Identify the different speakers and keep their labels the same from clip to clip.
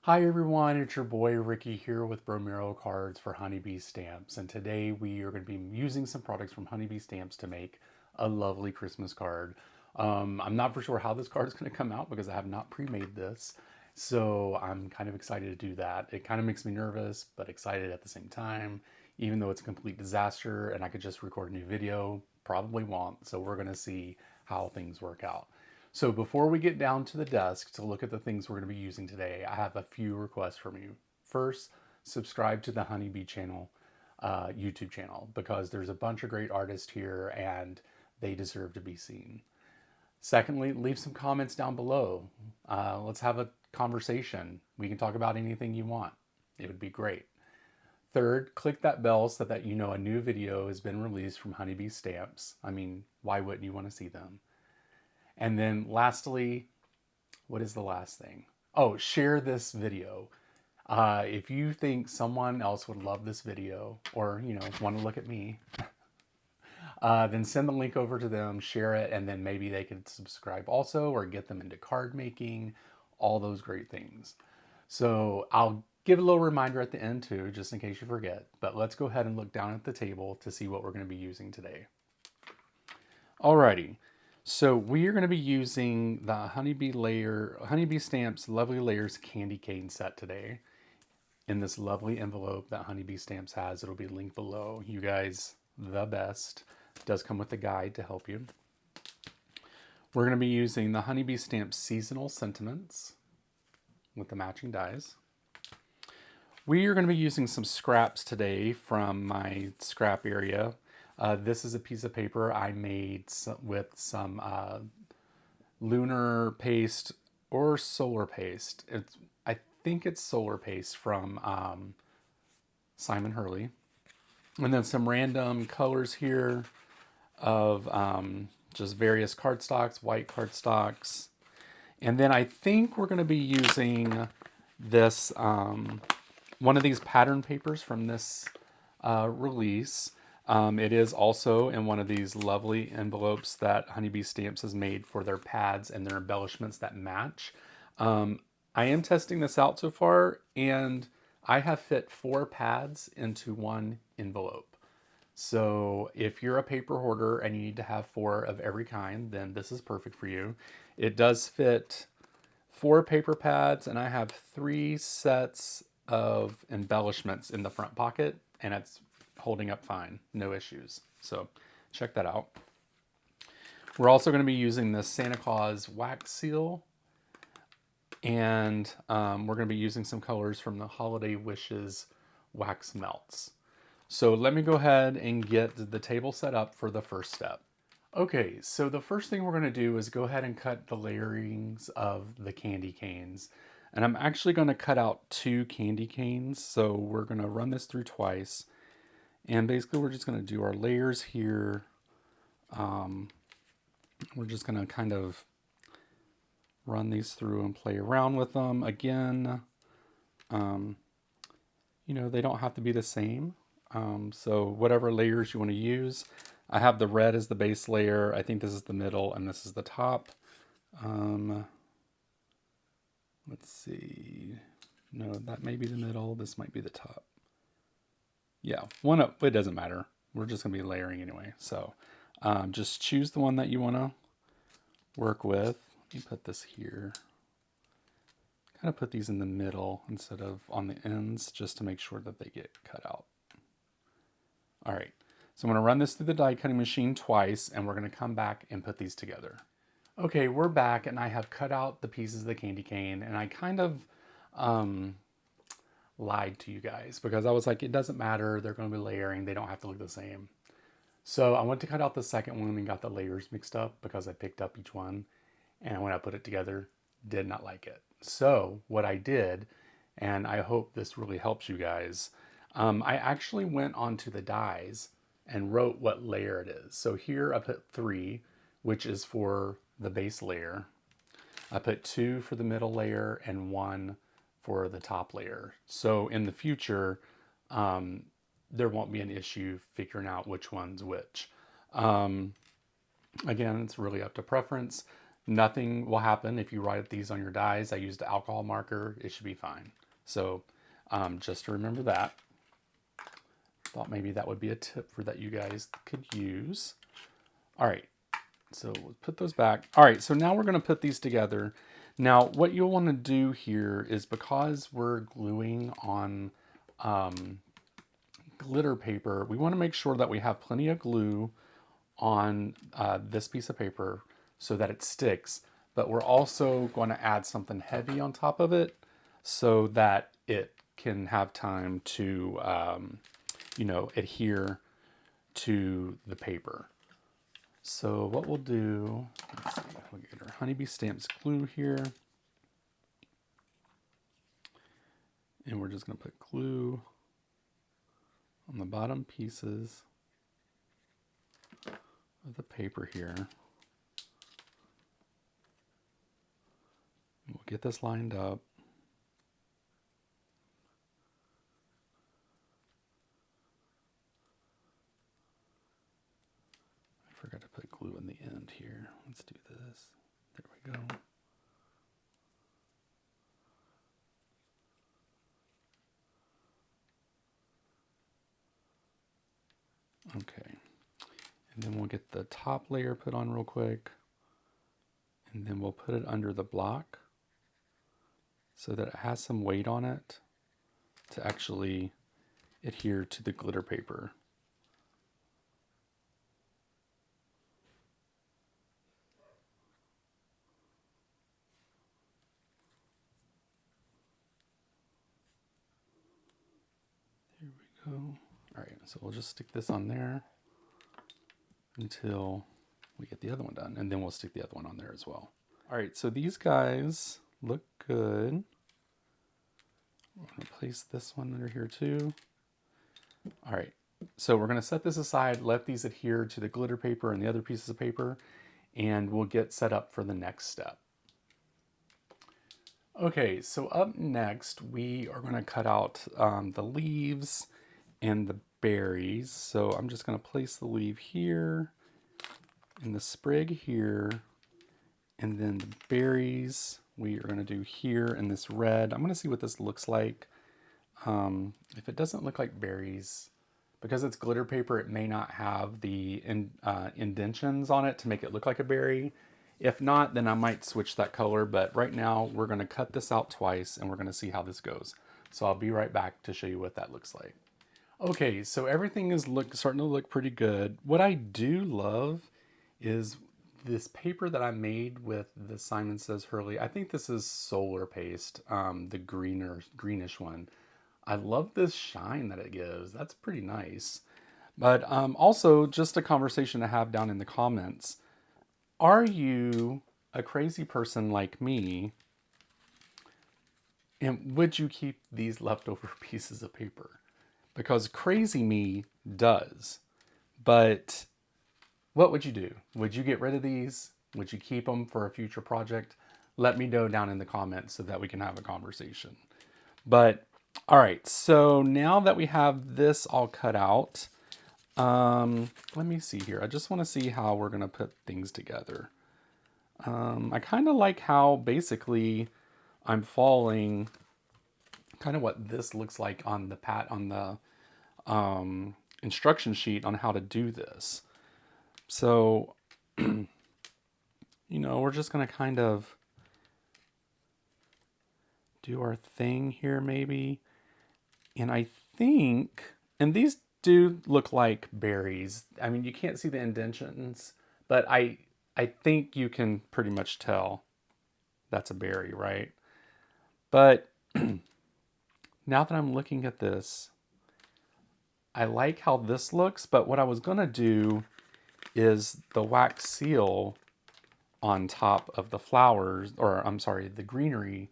Speaker 1: Hi everyone, it's your boy Ricky here with Bromero Cards for Honeybee Stamps, and today we are going to be using some products from Honeybee Stamps to make a lovely Christmas card. I'm not for sure how this card is going to come out because I have not pre-made this, so I'm kind of excited to do that. It kind of makes me nervous, but excited at the same time, even though it's a complete disaster and I could just record a new video, probably won't, so we're going to see how things work out. So before we get down to the desk to look at the things we're going to be using today, I have a few requests from you. First, subscribe to the Honeybee channel, YouTube channel, because there's a bunch of great artists here and they deserve to be seen. Secondly, leave some comments down below. Let's have a conversation. We can talk about anything you want. It would be great. Third, click that bell so that you know a new video has been released from Honeybee Stamps. I mean, why wouldn't you want to see them? And then lastly, what is the last thing? Oh, share this video. If you think someone else would love this video or, want to look at me, then send the link over to them, share it, and then maybe they could subscribe also or get them into card making, all those great things. So I'll give a little reminder at the end too, just in case you forget. But let's go ahead and look down at the table to see what we're going to be using today. Alrighty, so we are going to be using the Honeybee Stamps Lovely Layers Candy Cane set today in this lovely envelope that Honeybee Stamps has. It'll be linked below. You guys, the best. It does come with a guide to help you. We're going to be using the Honeybee Stamps Seasonal Sentiments with the matching dies. We are going to be using some scraps today from my scrap area. This is a piece of paper I made with some lunar paste or solar paste. I think it's solar paste from Simon Hurley. And then some random colors here of just various cardstocks, white cardstocks. And then I think we're going to be using this, one of these pattern papers from this release. It is also in one of these lovely envelopes that Honeybee Stamps has made for their pads and their embellishments that match. I am testing this out so far, and I have fit 4 pads into one envelope. So if you're a paper hoarder and you need to have 4 of every kind, then this is perfect for you. It does fit 4 paper pads, and I have 3 sets of embellishments in the front pocket, and it's holding up fine, no issues. So check that out. We're also going to be using the Santa Claus wax seal, and we're going to be using some colors from the Holiday Wishes wax melts. So let me go ahead and get the table set up for the first step. Okay, so the first thing we're going to do is go ahead and cut the layerings of the candy canes. And I'm actually going to cut out 2 candy canes, so we're going to run this through twice. And basically we're just going to do our layers here. We're just going to kind of run these through and play around with them. Again, they don't have to be the same. So whatever layers you want to use. I have the red as the base layer. I think this is the middle and this is the top. Let's see. No, that may be the middle. This might be the top. Yeah, one up. It doesn't matter. We're just going to be layering anyway. So just choose the one that you want to work with. Let me put this here. Kind of put these in the middle instead of on the ends just to make sure that they get cut out. All right, so I'm going to run this through the die cutting machine twice, and we're going to come back and put these together. Okay, we're back, and I have cut out the pieces of the candy cane, and I kind of lied to you guys because I was like, it doesn't matter. They're going to be layering. They don't have to look the same. So I went to cut out the second one and got the layers mixed up because I picked up each one, and when I put it together, did not like it. So what I did, and I hope this really helps you guys, I actually went onto the dies and wrote what layer it is. So here I put 3, which is for the base layer. I put 2 for the middle layer and 1 for the top layer. So in the future, there won't be an issue figuring out which one's which. Again, it's really up to preference. Nothing will happen if you write these on your dies. I used an alcohol marker. It should be fine. So just to remember that. Thought maybe that would be a tip for that you guys could use. All right, so we'll put those back. All right, so now we're going to put these together. Now, what you'll want to do here is, because we're gluing on glitter paper, we want to make sure that we have plenty of glue on this piece of paper so that it sticks. But we're also going to add something heavy on top of it so that it can have time to, you know, adhere to the paper. So what we'll do, let's see, we'll get our Honeybee Stamps glue here. And we're just going to put glue on the bottom pieces of the paper here. And we'll get this lined up. I forgot to put glue in the end here. Let's do this. There we go. Okay. And then we'll get the top layer put on real quick. And then we'll put it under the block so that it has some weight on it to actually adhere to the glitter paper. There we go. All right, so we'll just stick this on there until we get the other one done, and then we'll stick the other one on there as well. All right, so these guys look good. I'm gonna place this one under here too. All right, so we're gonna set this aside, let these adhere to the glitter paper and the other pieces of paper, and we'll get set up for the next step. Okay, so up next, we are gonna cut out the leaves and the berries. So I'm just gonna place the leaf here, and the sprig here, and then the berries we are gonna do here in this red. I'm gonna see what this looks like. If it doesn't look like berries, because it's glitter paper, it may not have the indentions on it to make it look like a berry. If not, then I might switch that color, but right now we're gonna cut this out twice and we're gonna see how this goes. So I'll be right back to show you what that looks like. Okay, so everything is starting to look pretty good. What I do love is this paper that I made with the Simon Says Hurley. I think this is Solar Paste, the greenish one. I love this shine that it gives. That's pretty nice. But also, just a conversation to have down in the comments. Are you a crazy person like me? And would you keep these leftover pieces of paper? Because crazy me does. But what would you do? Would you get rid of these? Would you keep them for a future project? Let me know down in the comments so that we can have a conversation. But all right, so now that we have this all cut out, let me see here. I just want to see how we're going to put things together. I kind of like how basically I'm following kind of what this looks like on the instruction sheet on how to do this. So, you know, we're just going to kind of do our thing here maybe. And I think, and these do look like berries. I mean, you can't see the indentions, but I think you can pretty much tell that's a berry, right? But now that I'm looking at this, I like how this looks, but what I was gonna do is the wax seal on top of the flowers, or I'm sorry, the greenery.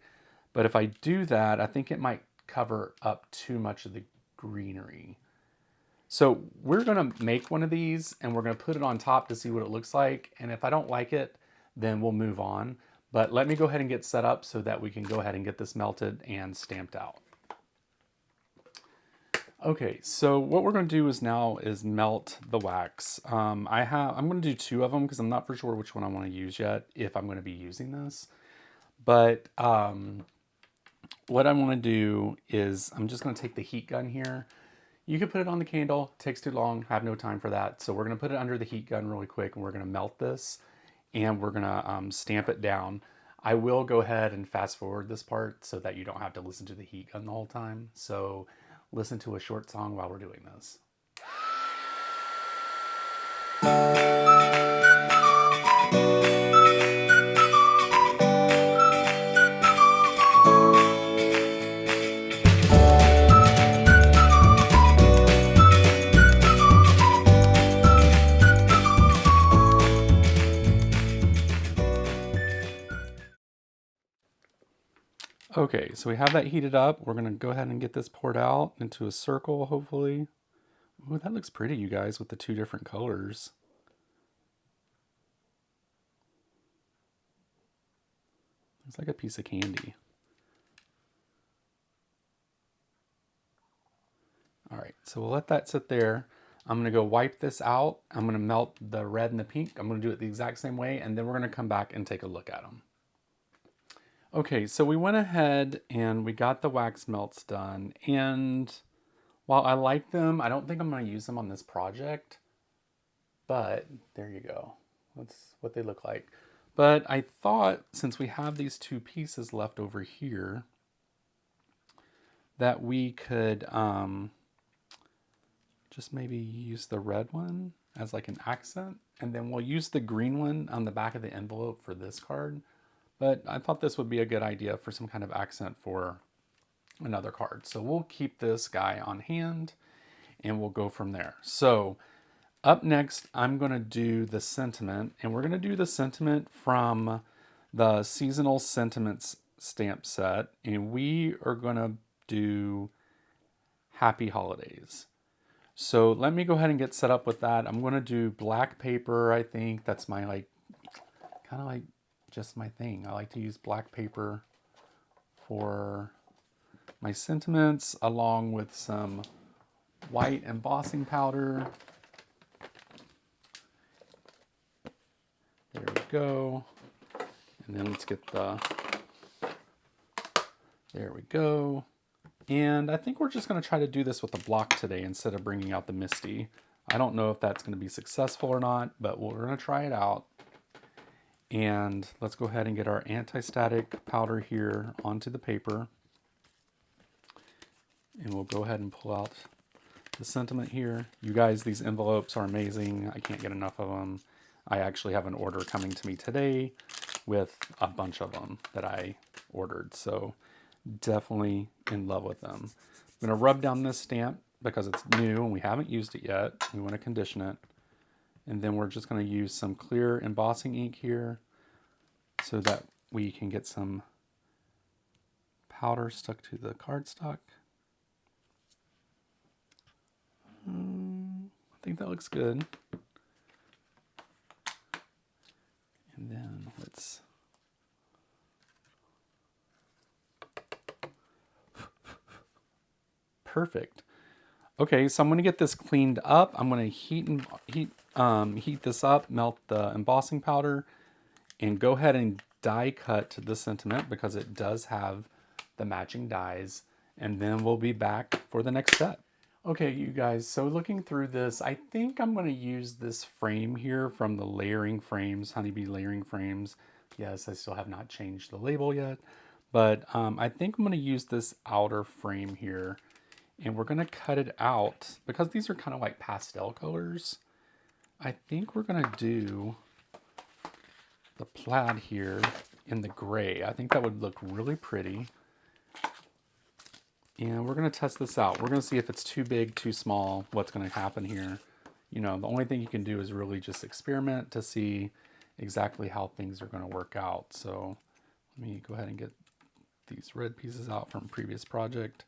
Speaker 1: But if I do that, I think it might cover up too much of the greenery. So we're gonna make one of these and we're gonna put it on top to see what it looks like. And if I don't like it, then we'll move on. But let me go ahead and get set up so that we can go ahead and get this melted and stamped out. Okay, so what we're going to do is now is melt the wax. I'm going to do two of them because I'm not for sure which one I want to use yet, if I'm going to be using this. But what I want to do is I'm just going to take the heat gun here. You could put it on the candle, it takes too long, have no time for that. So we're going to put it under the heat gun really quick and we're going to melt this and we're going to stamp it down. I will go ahead and fast forward this part so that you don't have to listen to the heat gun the whole time. So listen to a short song while we're doing this. Okay, so we have that heated up. We're gonna go ahead and get this poured out into a circle, hopefully. Ooh, that looks pretty, you guys, with the two different colors. It's like a piece of candy. All right, so we'll let that sit there. I'm gonna go wipe this out. I'm gonna melt the red and the pink. I'm gonna do it the exact same way, and then we're gonna come back and take a look at them. Okay, so we went ahead and we got the wax melts done, and while I like them, I don't think I'm gonna use them on this project, but there you go. That's what they look like. But I thought since we have these two pieces left over here, that we could just maybe use the red one as like an accent, and then we'll use the green one on the back of the envelope for this card. But I thought this would be a good idea for some kind of accent for another card. So we'll keep this guy on hand and we'll go from there. So up next, I'm going to do the sentiment, and we're going to do the sentiment from the Seasonal Sentiments stamp set, and we are going to do Happy Holidays. So let me go ahead and get set up with that. I'm going to do black paper. I think that's my kind of like just my thing. I like to use black paper for my sentiments along with some white embossing powder. There we go. And then let's get there we go. And I think we're just going to try to do this with a block today instead of bringing out the Misty. I don't know if that's going to be successful or not, but we're going to try it out. And let's go ahead and get our anti-static powder here onto the paper. And we'll go ahead and pull out the sentiment here. You guys, these envelopes are amazing. I can't get enough of them. I actually have an order coming to me today with a bunch of them that I ordered. So definitely in love with them. I'm going to rub down this stamp because it's new and we haven't used it yet. We want to condition it. And then we're just going to use some clear embossing ink here so that we can get some powder stuck to the cardstock. I think that looks good. And then let's perfect. Okay, so I'm going to get this cleaned up. I'm going to heat this up, melt the embossing powder, and go ahead and die cut the sentiment because it does have the matching dies. And then we'll be back for the next step. Okay, you guys, so looking through this, I think I'm going to use this frame here from the layering frames, Honeybee layering frames. Yes, I still have not changed the label yet, but I think I'm going to use this outer frame here. And we're going to cut it out because these are kind of like pastel colors. I think we're going to do the plaid here in the gray. I think that would look really pretty. And we're going to test this out. We're going to see if it's too big, too small, what's going to happen here. You know, the only thing you can do is really just experiment to see exactly how things are going to work out. So let me go ahead and get these red pieces out from a previous project.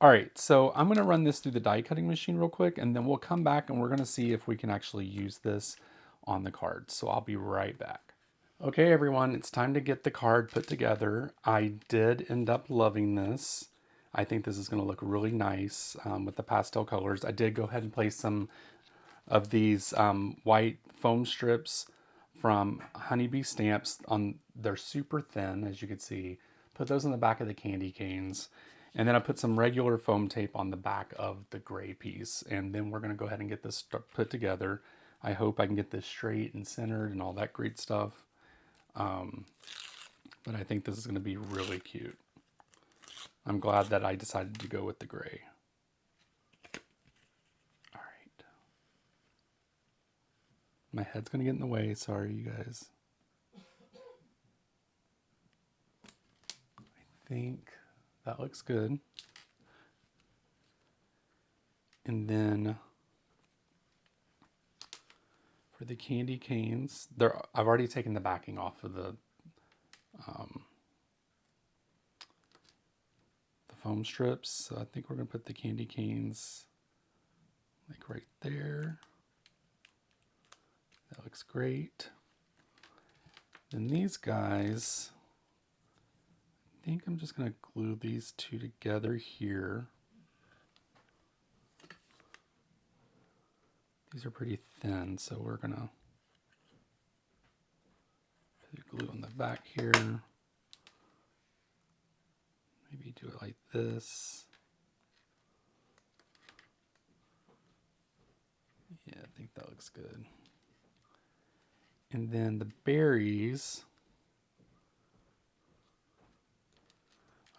Speaker 1: All right, so I'm going to run this through the die cutting machine real quick, and then we'll come back and we're going to see if we can actually use this on the card. So I'll be right back. Okay, everyone, it's time to get the card put together. I did end up loving this. I think this is going to look really nice with the pastel colors. I did go ahead and place some of these white foam strips from Honeybee Stamps on. They're super thin, as you can see. Put those on the back of the candy canes. And then I put some regular foam tape on the back of the gray piece. And then we're going to go ahead and get this put together. I hope I can get this straight and centered and all that great stuff. But I think this is going to be really cute. I'm glad that I decided to go with the gray. All right. My head's going to get in the way. Sorry, you guys. I think that looks good. And then for the candy canes, I've already taken the backing off of the foam strips. So I think we're going to put the candy canes like right there. That looks great. Then these guys, I think I'm just going to glue these two together here. These are pretty thin, so we're going to put glue on the back here. Maybe do it like this. Yeah, I think that looks good. And then the berries,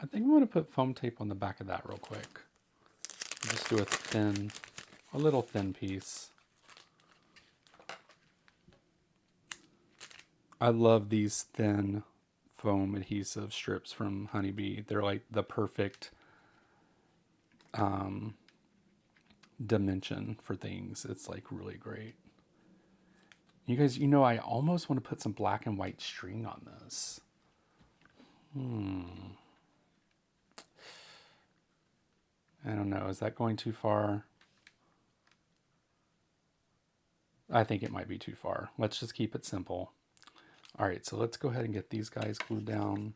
Speaker 1: I think I'm going to put foam tape on the back of that real quick. Just do a little thin piece. I love these thin foam adhesive strips from Honeybee. They're like the perfect dimension for things. It's like really great. You guys, you know, I almost want to put some black and white string on this. I don't know. Is that going too far? I think it might be too far. Let's just keep it simple. All right, so let's go ahead and get these guys glued down.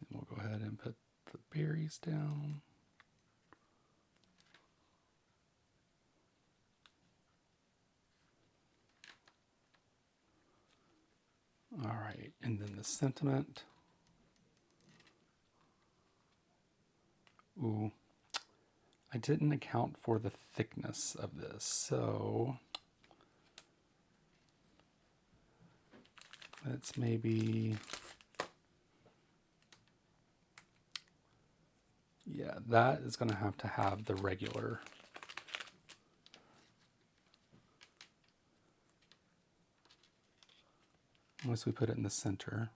Speaker 1: And we'll go ahead and put the berries down. All right, and then the sentiment. Ooh, I didn't account for the thickness of this, so let's maybe, yeah, that is going to have the regular. Unless we put it in the center.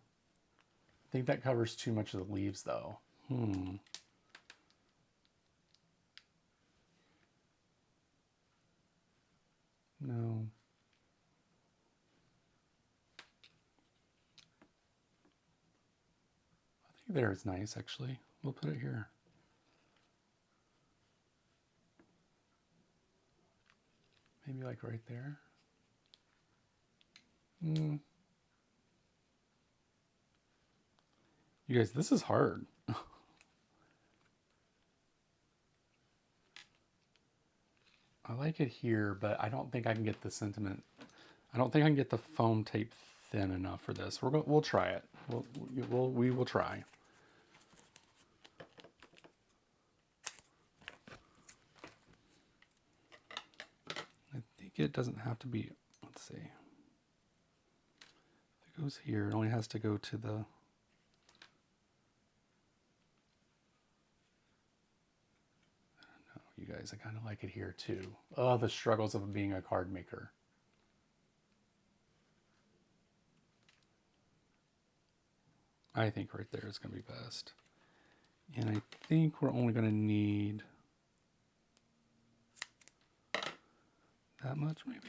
Speaker 1: I think that covers too much of the leaves, though. No. I think there is nice, actually. We'll put it here. Maybe like right there. You guys, this is hard. I like it here, but I don't think I can get the sentiment. I don't think I can get the foam tape thin enough for this. We'll try it. We will try. I think it doesn't have to be. Let's see. If it goes here, it only has to go to the. You guys, I kind of like it here too. Oh, the struggles of being a card maker. I think right there is going to be best. And I think we're only going to need that much maybe.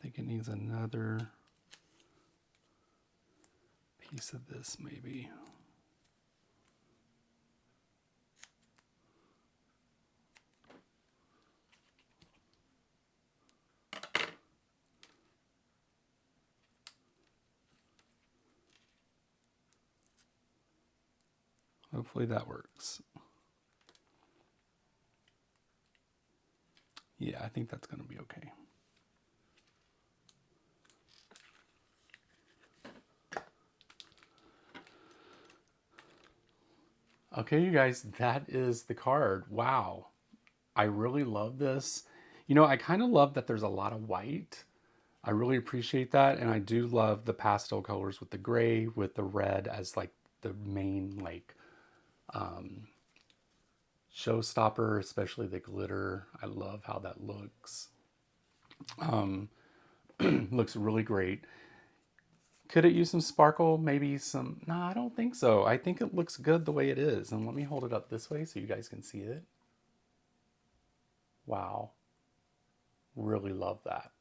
Speaker 1: think it needs another piece of this maybe. Hopefully that works. Yeah, I think that's going to be okay. Okay, you guys, that is the card. Wow. I really love this. You know, I kind of love that there's a lot of white. I really appreciate that. And I do love the pastel colors with the gray, with the red as like the main like showstopper, especially the glitter. I love how that looks. Looks really great. Could it use some sparkle? Maybe some, no, I don't think so. I think it looks good the way it is. And let me hold it up this way so you guys can see it. Wow. Really love that.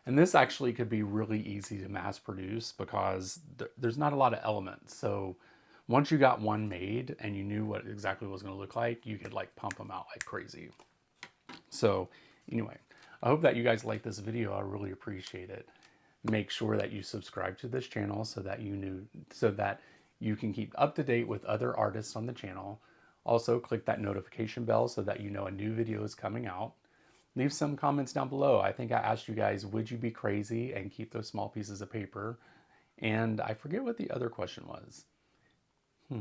Speaker 1: And this actually could be really easy to mass produce because there's not a lot of elements. So once you got one made and you knew what exactly it was going to look like, you could like pump them out like crazy. So anyway, I hope that you guys like this video. I really appreciate it. Make sure that you subscribe to this channel so that you can keep up to date with other artists on the channel. Also click that notification bell so that you know a new video is coming out. Leave some comments down below. I think I asked you guys, would you be crazy and keep those small pieces of paper? And I forget what the other question was. I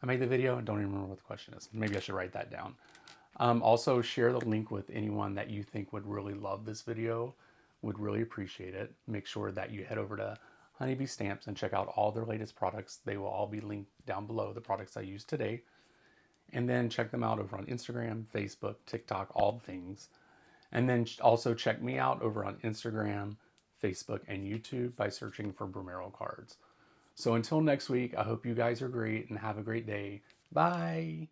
Speaker 1: made the video and don't even remember what the question is. Maybe I should write that down. Also, share the link with anyone that you think would really love this video. Would really appreciate it. Make sure that you head over to Honeybee Stamps and check out all their latest products. They will all be linked down below, the products I used today. And then check them out over on Instagram, Facebook, TikTok, all the things. And then also check me out over on Instagram, Facebook, and YouTube by searching for Brumerell Cards. So until next week, I hope you guys are great and have a great day. Bye.